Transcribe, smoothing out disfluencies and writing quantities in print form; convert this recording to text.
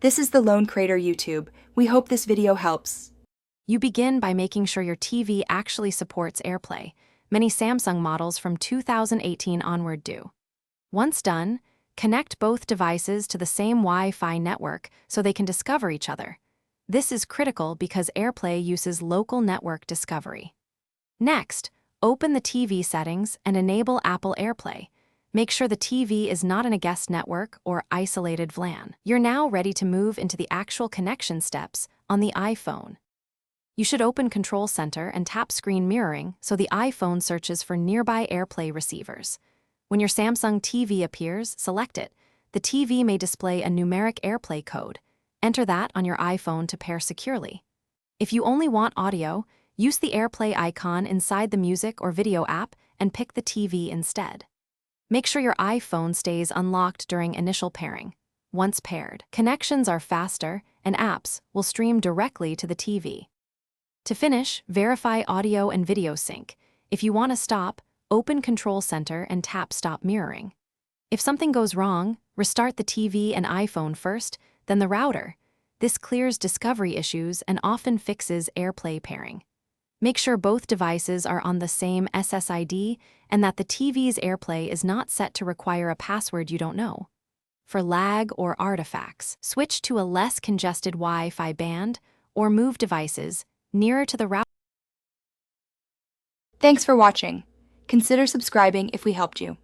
This is the Lone Crater YouTube. We hope this video helps. You begin by making sure your TV actually supports AirPlay. Many Samsung models from 2018 onward do. Once done, connect both devices to the same Wi-Fi network so they can discover each other. This is critical because AirPlay uses local network discovery. Next, open the TV settings and enable Apple AirPlay. Make sure the TV is not in a guest network or isolated VLAN. You're now ready to move into the actual connection steps on the iPhone. You should open Control Center and tap Screen Mirroring so the iPhone searches for nearby AirPlay receivers. When your Samsung TV appears, select it. The TV may display a numeric AirPlay code. Enter that on your iPhone to pair securely. If you only want audio, use the AirPlay icon inside the music or video app and pick the TV instead. Make sure your iPhone stays unlocked during initial pairing. Once paired, connections are faster and apps will stream directly to the TV. To finish, verify audio and video sync. If you want to stop, open Control Center and tap Stop Mirroring. If something goes wrong, restart the TV and iPhone first, then the router. This clears discovery issues and often fixes AirPlay pairing. Make sure both devices are on the same SSID and that the TV's AirPlay is not set to require a password you don't know. For lag or artifacts, switch to a less congested Wi-Fi band or move devices nearer to the router. Thanks for watching. Consider subscribing if we helped you.